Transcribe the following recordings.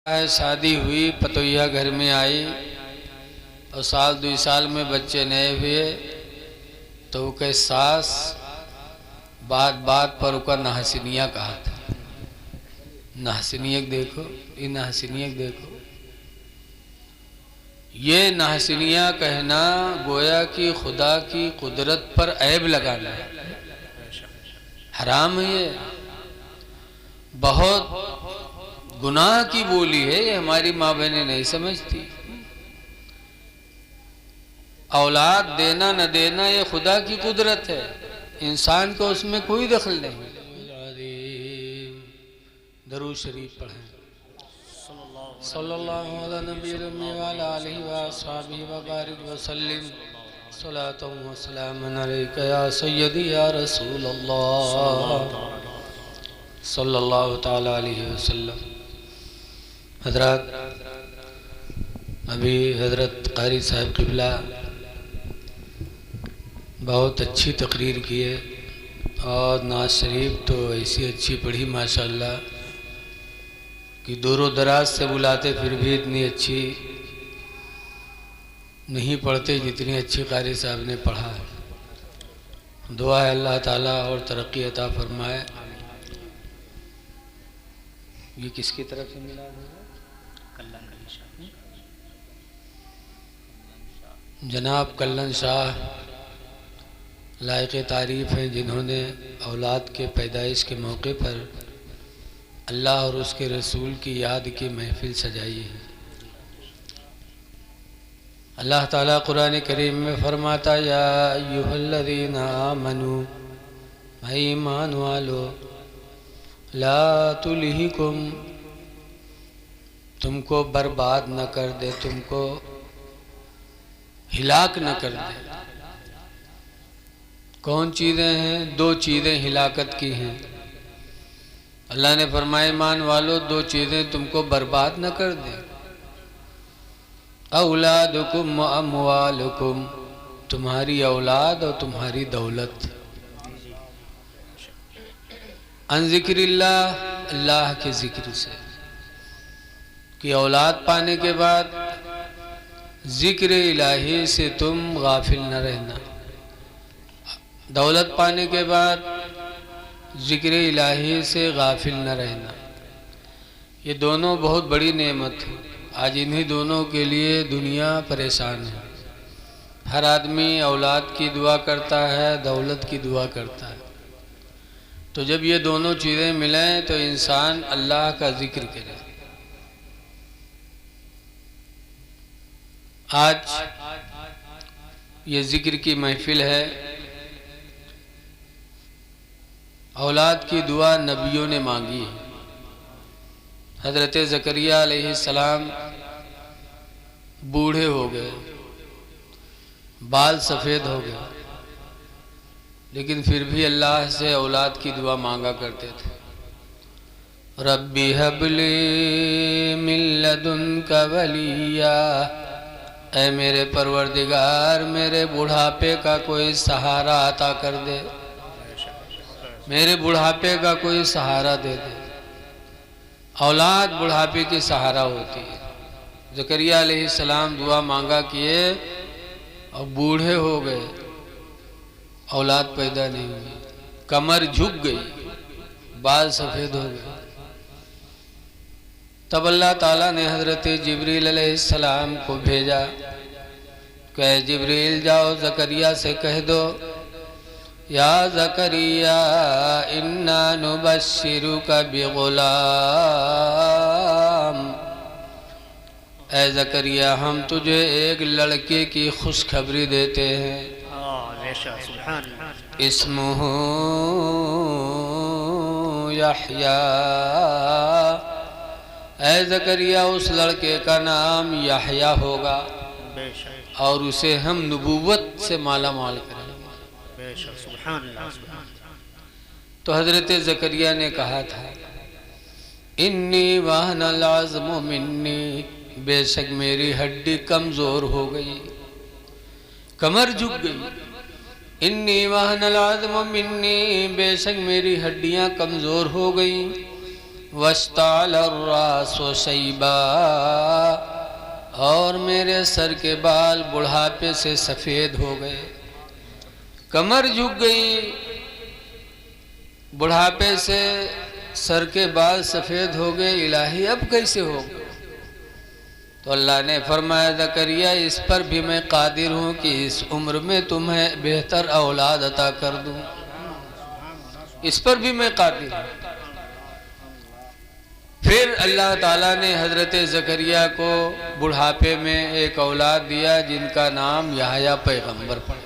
शादी हुई, पतोहिया घर में आई और साल 2 साल में बच्चे नए हुए तो वो कहे सास बात बात पर उसका नहसिनिया कहा था। नहसिनियत देखो, ये नहसिनियत देखो, ये नहसिनिया कहना गोया कि खुदा की कुदरत पर ऐब लगाना है, हराम है, ये बहुत गुनाह की बोली है। ये हमारी माँ बहनें नहीं समझती। औलाद देना न देना ये खुदा की कुदरत है, इंसान को उसमें कोई दखल नहीं। दरूद शरीफ पढ़ें। सल्लल्लाहु अलैहि नबी व अस्हाबिही व बारिक व सल्लिम सलातो व सलामन अलैका या सय्यदी या रसूल अल्लाह सल्लल्लाहु तआला अलैहि वसल्लम। हजरत अभी हजरत कारी साहब क़िबला बहुत अच्छी तकरीर की है और नाज शरीफ तो ऐसी अच्छी पढ़ी माशाअल्लाह कि दूरों दराज से बुलाते फिर भी इतनी अच्छी नहीं पढ़ते जितनी अच्छी कारी साहब ने पढ़ा है। दुआ है अल्लाह ताला और तरक्की अता फरमाए। ये किसकी तरफ से मिला है? जनाब कल्लन शाह लायक तारीफ़ हैं, जिन्होंने औलाद के पैदाइश के मौके पर अल्लाह और उसके रसूल की याद की महफिल सजाई है। अल्लाह ताला कुरान करीम में फरमाता या अय्युहल्लज़ीना आमनू, भाई ईमान वालो, ला तुल्हिकुम, तुमको बर्बाद न कर दे, तुमको हिलाक न कर दे। कौन चीज़ें हैं? 2 चीज़ें हिलाकत की हैं। अल्लाह ने फरमाया ईमान वालो 2 चीज़ें तुमको बर्बाद न कर दे। औलादुकुम व अमवालुकुम, तुम्हारी औलाद और तुम्हारी दौलत। अन ज़िक्रिल्लाह, अल्लाह के ज़िक्र से, कि औलाद पाने के बाद ज़िक्र इलाही से तुम गाफिल न रहना। दौलत पाने के बाद ज़िक्र इलाही से गाफिल न रहना। ये दोनों बहुत बड़ी नेमत है। आज इन्हीं दोनों के लिए दुनिया परेशान है। हर आदमी औलाद की दुआ करता है, दौलत की दुआ करता है। तो जब ये दोनों चीज़ें मिलें तो इंसान अल्लाह का ज़िक्र करे। आज ये ज़िक्र की महफिल है। औलाद की दुआ नबियों ने मांगी है। हज़रत ज़करिया अलैहिस्सलाम बूढ़े हो गए, बाल सफ़ेद हो गए, लेकिन फिर भी अल्लाह से औलाद की दुआ मांगा करते थे। रब्बी हबली मिन लदुनका वलिया, ऐ मेरे परवरदिगार मेरे बुढ़ापे का कोई सहारा अता कर दे, मेरे बुढ़ापे का कोई सहारा दे दे। औलाद बुढ़ापे की सहारा होती है। ज़करिया अलैहिस्सलाम दुआ मांगा किए और बूढ़े हो गए, औलाद पैदा नहीं हुई, कमर झुक गई, बाल सफ़ेद हो गए। तब अल्लाह ताला ने हज़रत जिब्रील अलैहिस्सलाम को भेजा, कहे जिब्रील जाओ ज़करिया से कह दो, या ज़करिया इन्ना नुबश्शिरुका बिग़ुलाम, ऐ ज़करिया हम तुझे एक लड़के की खुशखबरी देते हैं। इस्मुहु यहया, ऐ ज़करिया उस लड़के का नाम यहया होगा और उसे हम नबूवत से माला माल करेंगे। तो हज़रत ज़करिया ने कहा था इन्नी वहनल अज़्मु मिन्नी, बेशक मेरी हड्डी कमज़ोर हो गई, कमर झुक गई। इन्नी वहनल अज़्मु मिन्नी, बेशक मेरी हड्डियाँ कमज़ोर हो गई। वस्तालर्रासु शैबा, और मेरे सर के बाल बुढ़ापे से सफ़ेद हो गए, कमर झुक गई, बुढ़ापे से सर के बाल सफ़ेद हो गए, इलाही अब कैसे हो गए? तो अल्लाह ने फरमाया ज़करिया इस पर भी मैं कादिर हूँ कि इस उम्र में तुम्हें बेहतर औलाद अता कर दूँ, इस पर भी मैं कादिर हूँ। फिर अल्लाह ताला ने हज़रत ज़करिया को बुढ़ापे में एक औलाद दिया जिनका नाम यहया पैगंबर पड़ा।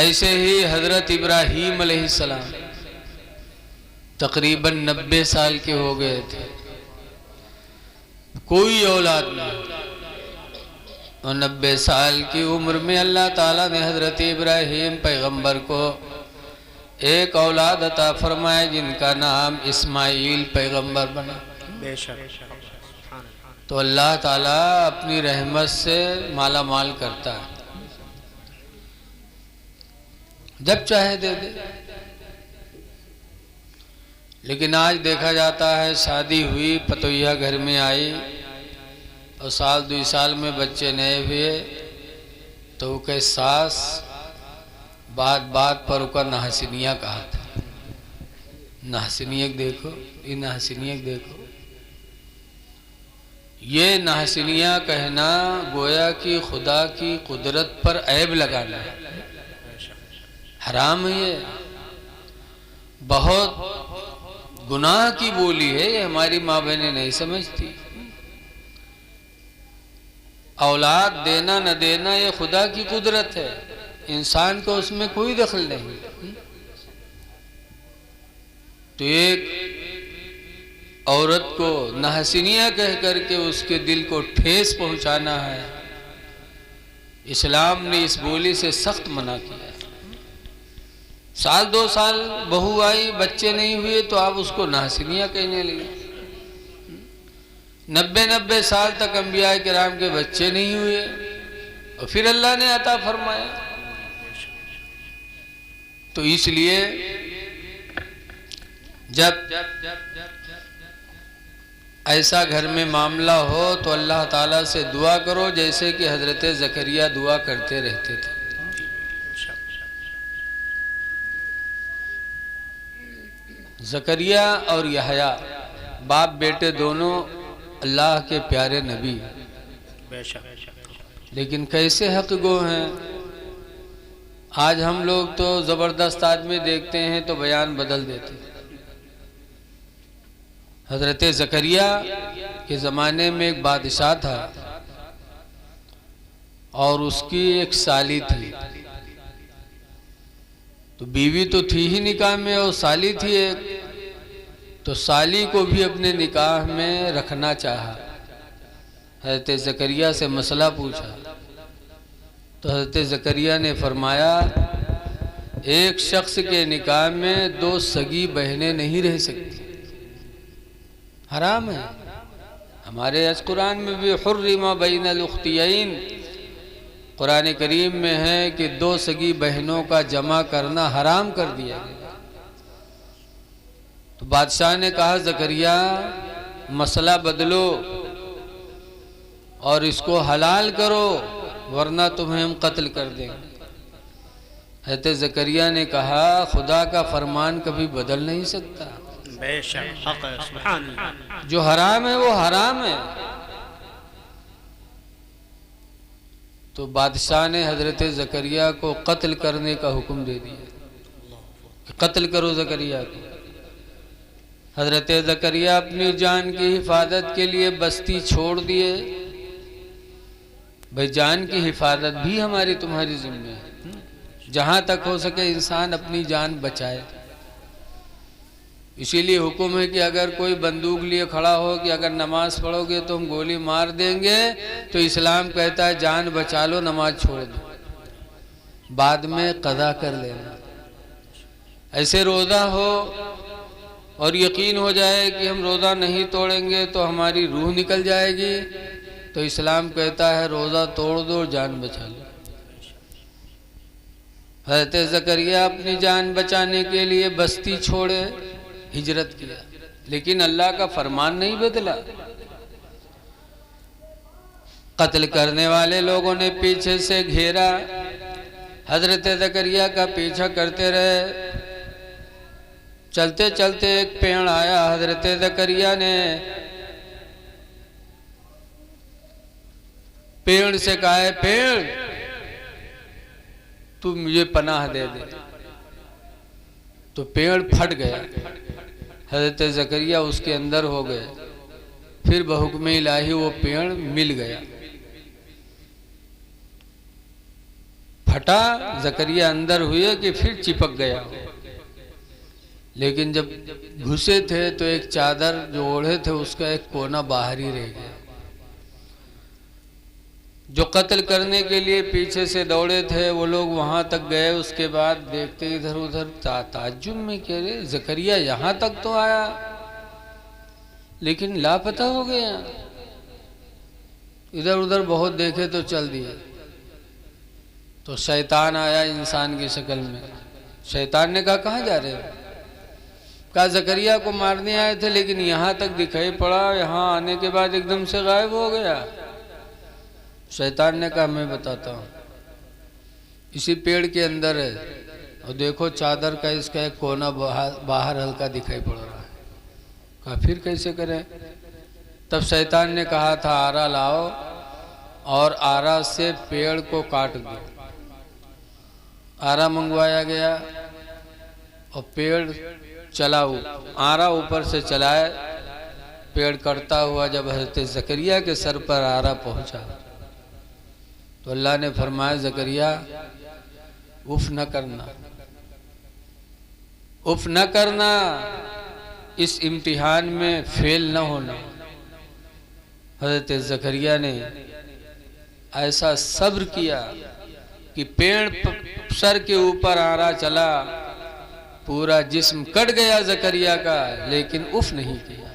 ऐसे ही हज़रत इब्राहीम अलैहिस्सलाम तकरीबन 90 साल के हो गए थे, कोई औलाद नहीं, और 90 साल की उम्र में अल्लाह ताला ने हज़रत इब्राहीम पैगंबर को एक औलाद अता फरमाए जिनका नाम इस्माइल पैगंबर बना। तो अल्लाह ताला अपनी रहमत से माला माल करता है, जब चाहे दे दे। लेकिन आज देखा जाता है शादी हुई, पतोहिया घर में आई और साल 2 साल में बच्चे नए हुए तो उसके सास बात बात पर उसका नहसिनिया कहा था। नहसिनियत देखो, ये नहसिनियत देखो, ये नहसिनिया कहना गोया कि खुदा की कुदरत पर ऐब लगाना है, हराम है, ये बहुत गुनाह की बोली है, ये हमारी माँ बहनें नहीं समझती। औलाद देना न देना ये खुदा की कुदरत है, इंसान को उसमें कोई दखल नहीं। तो एक औरत को नहसिनिया कह करके उसके दिल को ठेस पहुंचाना है, इस्लाम ने इस बोली से सख्त मना किया। साल 2 साल बहू आई, बच्चे नहीं हुए तो आप उसको नहसिनिया कहने लगे। 90 साल तक अंबिया किराम के बच्चे नहीं हुए और फिर अल्लाह ने अता फरमाया। तो इसलिए जब ऐसा घर में मामला हो तो अल्लाह ताला से दुआ करो जैसे कि हजरत ज़करिया दुआ करते रहते थे। ज़करिया और यहया बाप बेटे दोनों अल्लाह के प्यारे नबी, लेकिन कैसे हक गो हैं। आज हम लोग तो ज़बरदस्त आदमी देखते हैं तो बयान बदल देते हैं। हज़रत ज़करिया के ज़माने में एक बादशाह था और उसकी एक साली थी। तो बीवी तो थी ही निकाह में और साली थी एक, तो साली को भी अपने निकाह में रखना चाहा। हज़रत ज़करिया से मसला पूछा तो हज़रत ज़करिया ने फरमाया एक शख्स के निकाह में 2 सगी बहनें नहीं रह सकती, हराम है। हमारे अज कुरान में भी हुर्रिमा बैनल उख्तियैन, कुरान करीम में है कि 2 सगी बहनों का जमा करना हराम कर दिया गया। तो बादशाह ने कहा ज़करिया मसला बदलो और इसको हलाल करो वरना तुम्हें हम कत्ल कर देंगे। हज़रत ज़करिया ने कहा खुदा का फरमान कभी बदल नहीं सकता, जो हराम है वो हराम है। तो बादशाह ने हज़रत ज़करिया को कत्ल करने का हुक्म दे दिया, कत्ल करो ज़करिया को। हज़रत ज़करिया अपनी जान की हिफाजत के लिए बस्ती छोड़ दिए। भाई जान की हिफाजत भी हमारी तुम्हारी जिम्मे है, जहाँ तक हो सके इंसान अपनी जान बचाए। इसीलिए हुक्म है कि अगर कोई बंदूक लिए खड़ा हो कि अगर नमाज पढ़ोगे तो हम गोली मार देंगे, तो इस्लाम कहता है जान बचा लो, नमाज छोड़ दो, बाद में कज़ा कर लेना। ऐसे रोज़ा हो और यकीन हो जाए कि हम रोज़ा नहीं तोड़ेंगे तो हमारी रूह निकल जाएगी, तो इस्लाम कहता है रोज़ा तोड़ दो, जान बचा लो। हज़रत ज़करिया अपनी जान बचाने के लिए बस्ती छोड़े हिजरत किया, लेकिन अल्लाह का फरमान नहीं बदला। कत्ल करने वाले लोगों ने पीछे से घेरा, हज़रत ज़करिया का पीछा करते रहे। चलते चलते एक पेड़ आया, हज़रत ज़करिया ने पेड़ से कहा है, पेड़ तू मुझे पनाह दे दे। तो पेड़ फट गया, हज़रत ज़करिया उसके अंदर हो गए। फिर बहुक्म इलाही वो पेड़ मिल गया, फटा, ज़करिया अंदर हुए कि फिर चिपक गया। लेकिन जब घुसे थे तो एक चादर जो ओढ़े थे उसका एक कोना बाहर ही रह गया। जो कत्ल करने के लिए पीछे से दौड़े थे वो लोग वहां तक गए। उसके बाद देखते इधर उधर ताज्जुब में, कह रहे ज़करिया यहाँ तक तो आया लेकिन लापता हो गया। इधर उधर बहुत देखे तो चल दिए। तो शैतान आया इंसान की शक्ल में। शैतान ने कहा, कहाँ जा रहे हो? कहा, ज़करिया को मारने आए थे लेकिन यहाँ तक दिखाई पड़ा, यहाँ आने के बाद एकदम से गायब हो गया। शैतान ने कहा, मैं बताता हूँ, इसी पेड़ के अंदर है और देखो चादर का इसका एक कोना बाहर हल्का दिखाई पड़ रहा है। कहा, फिर कैसे करें? तब शैतान ने कहा था, आरा लाओ और आरा से पेड़ को काट दो। आरा मंगवाया गया और पेड़ चला, आरा ऊपर से चलाए, पेड़ कटता हुआ जब हज़रत ज़करिया के सर पर आरा पहुंचा तो अल्लाह ने फरमाया, ज़करिया उफ न करना, उफ न करना, इस इम्तिहान में फेल न होना। हज़रत ज़करिया ने ऐसा सब्र किया कि पेड़ सर के ऊपर आरा चला, पूरा जिस्म कट गया ज़करिया का, लेकिन उफ नहीं किया।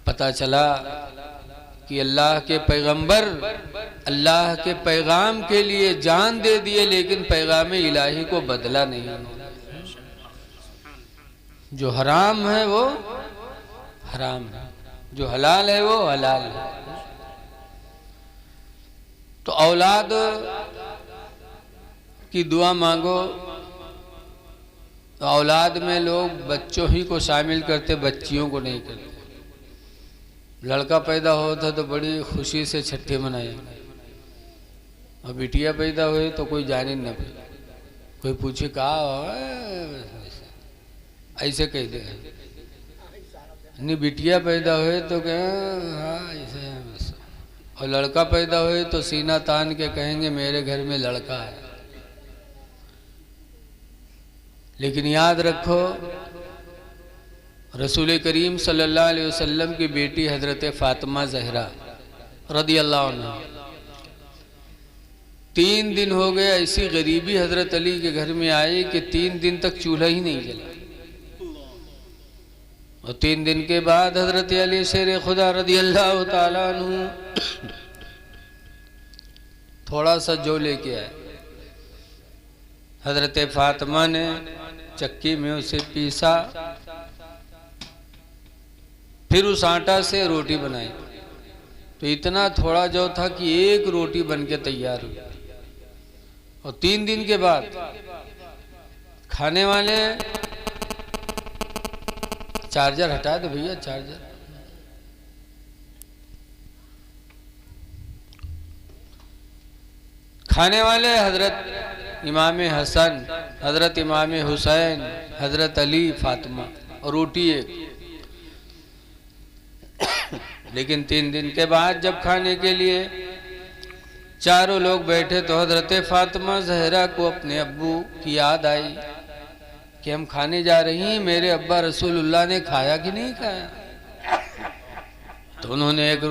पता चला कि अल्लाह के पैगंबर अल्लाह के पैगाम के लिए जान दे दिए, लेकिन पैगाम इलाही को बदला नहीं। जो हराम है वो हराम है, जो हलाल है वो हलाल है। तो औलाद की दुआ मांगो। तो औलाद में लोग बच्चों ही को शामिल करते, बच्चियों को नहीं करते। लड़का पैदा होता तो बड़ी खुशी से छठी मनाई, और बिटिया पैदा हुए तो कोई जाने न पाए, कोई पूछे कहा ऐसे कह दे। नहीं, बिटिया पैदा हुए तो कहें हाँ ऐसे, और लड़का पैदा हुए तो सीना तान के कहेंगे मेरे घर में लड़का है। लेकिन याद रखो, रसूल करीम सल्लल्लाहु अलैहि वसल्लम की बेटी हज़रत फ़ातिमा ज़हरा रदी अल्लाह अन्हा, 3 दिन हो गए ऐसी गरीबी हज़रत अली के घर में आई कि 3 दिन तक चूल्हा ही नहीं जला। और 3 दिन के बाद हज़रत अली शेर खुदा रदी अल्लाह ताला अन्हु थोड़ा सा जौ लेके आए। हज़रत फ़ातिमा ने चक्की में उसे पीसा, फिर उस आटा से रोटी बनाई। तो इतना थोड़ा जौ था कि एक रोटी बन के तैयार हुई। और 3 दिन के बाद खाने वाले, चार्जर हटा दो भैया, चार्जर। खाने वाले हजरत इमाम हसन, हजरत इमाम हुसैन, हजरत अली, फातिमा, और रोटी एक। लेकिन 3 दिन के बाद जब खाने के लिए चारों लोग बैठे तो हजरत फातिमा ज़हरा को अपने अब्बू की याद आई कि हम खाने जा रही हैं, मेरे अब्बा रसूलुल्लाह ने खाया कि नहीं खाया। तो उन्होंने एक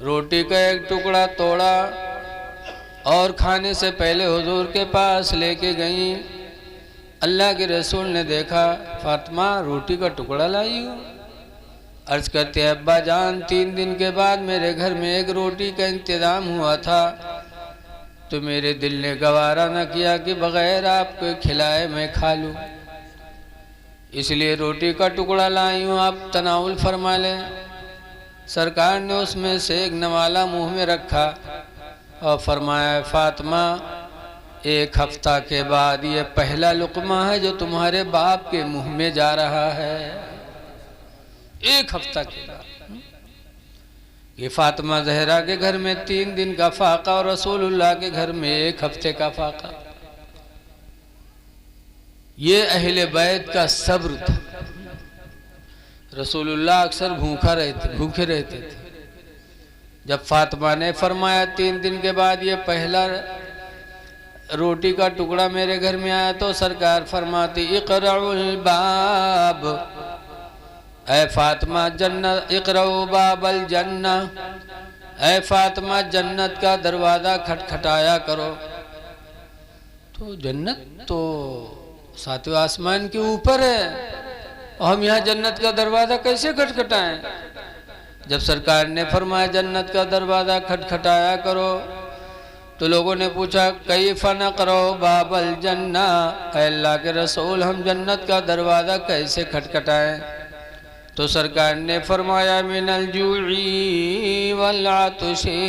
रोटी का एक टुकड़ा तोड़ा और खाने से पहले हुजूर के पास लेके गई। अल्लाह के रसूल ने देखा, फातिमा रोटी का टुकड़ा लाई हो। अर्ज करते हैं, अब्बा जान 3 दिन के बाद मेरे घर में एक रोटी का इंतज़ाम हुआ था, तो मेरे दिल ने गवारा न किया कि बग़ैर आपको खिलाए मैं खा लूँ, इसलिए रोटी का टुकड़ा लाई हूँ, आप तनाउल फरमा लें। सरकार ने उसमें से एक नवाला मुंह में रखा और फरमाया, फातिमा एक हफ्ता के बाद ये पहला लुक़मा है जो तुम्हारे बाप के मुंह में जा रहा है। एक हफ्ता के बाद ये फातिमा ज़हरा के घर में 3 दिन का फाका और रसूलुल्लाह के घर में 1 हफ्ते का फाका। ये अहले बैत का सब्र था। रसूलुल्लाह अक्सर भूखे रहते थे। जब फातिमा ने फरमाया 3 दिन के बाद ये पहला रोटी का टुकड़ा मेरे घर में आया, तो सरकार फरमाती, इक़राउल बाब, ऐ फातिमा जन्नत, इक़राउ बाबल जन्ना, ऐ फातिमा जन्नत का दरवाज़ा खटखटाया करो। तो जन्नत तो 7वें आसमान के ऊपर है और हम यहाँ जन्नत का दरवाज़ा कैसे खटखटाएं? जब सरकार ने फरमाया जन्नत का दरवाज़ा खटखटाया करो, तो लोगों ने पूछा, कैफ़ नक़रउ बाबल जन्ना, अल्लाह के रसूल हम जन्नत का दरवाज़ा कैसे खटखटाएं? तो सरकार ने फरमाया, मिनल जूई वल आतशी,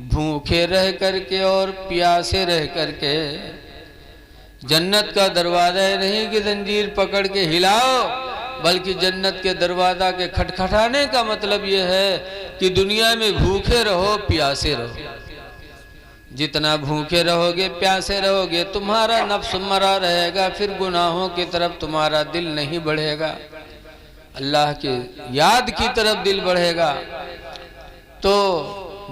भूखे रह करके और प्यासे रह करके। जन्नत का दरवाज़ा नहीं कि जंजीर पकड़ के हिलाओ, बल्कि जन्नत के दरवाज़ा के खटखटाने का मतलब यह है कि दुनिया में भूखे रहो प्यासे रहो। जितना भूखे रहोगे प्यासे रहोगे तुम्हारा नफ्स मरा रहेगा, फिर गुनाहों की तरफ तुम्हारा दिल नहीं बढ़ेगा, अल्लाह के याद की तरफ दिल बढ़ेगा। तो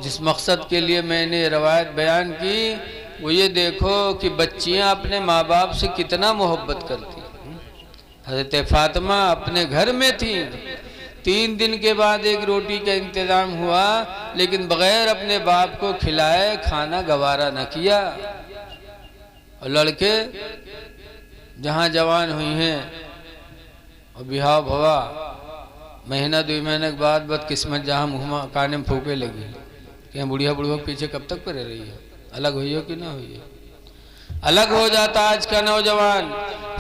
जिस मकसद के लिए मैंने रवायत बयान की वो ये देखो कि बच्चियां अपने माँ बाप से कितना मोहब्बत करती। हज़रत फातिमा अपने घर में थी, 3 दिन के बाद एक रोटी का इंतज़ाम हुआ, लेकिन बग़ैर अपने बाप को खिलाए खाना गवारा न किया। और लड़के जहाँ जवान हुई हैं और बिहाव भवा, महीना 2 महीने के बाद बदकिस्मत जहाँ मुँह काने में फूके लगी कि बुढ़िया बुढ़िया पीछे कब तक पड़े रही है, अलग हुई हो कि ना हुई है। अलग हो जाता आज का नौजवान,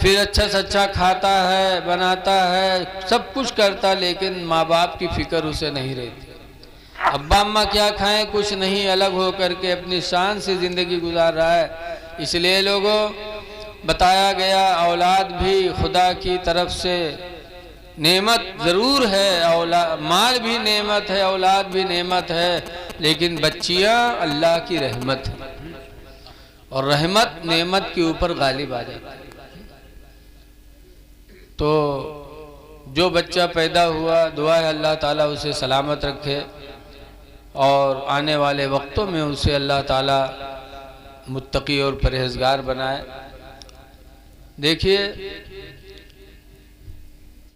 फिर अच्छा से अच्छा खाता है, बनाता है, सब कुछ करता, लेकिन माँ बाप की फिक्र उसे नहीं रहती। अब्बा अम्मा क्या खाएं कुछ नहीं, अलग हो करके अपनी शान से ज़िंदगी गुजार रहा है। इसलिए लोगों बताया गया, औलाद भी खुदा की तरफ से नेमत ज़रूर है, औलाद माल भी नेमत है, औलाद भी नेमत है, लेकिन बच्चियाँ अल्लाह की रहमत है और रहमत नेमत के ऊपर गालिब आ जाती है। तो जो बच्चा पैदा हुआ, दुआ है अल्लाह ताला उसे सलामत रखे और आने वाले वक्तों में उसे अल्लाह ताला मुत्तकी और परहेज़गार बनाए। देखिए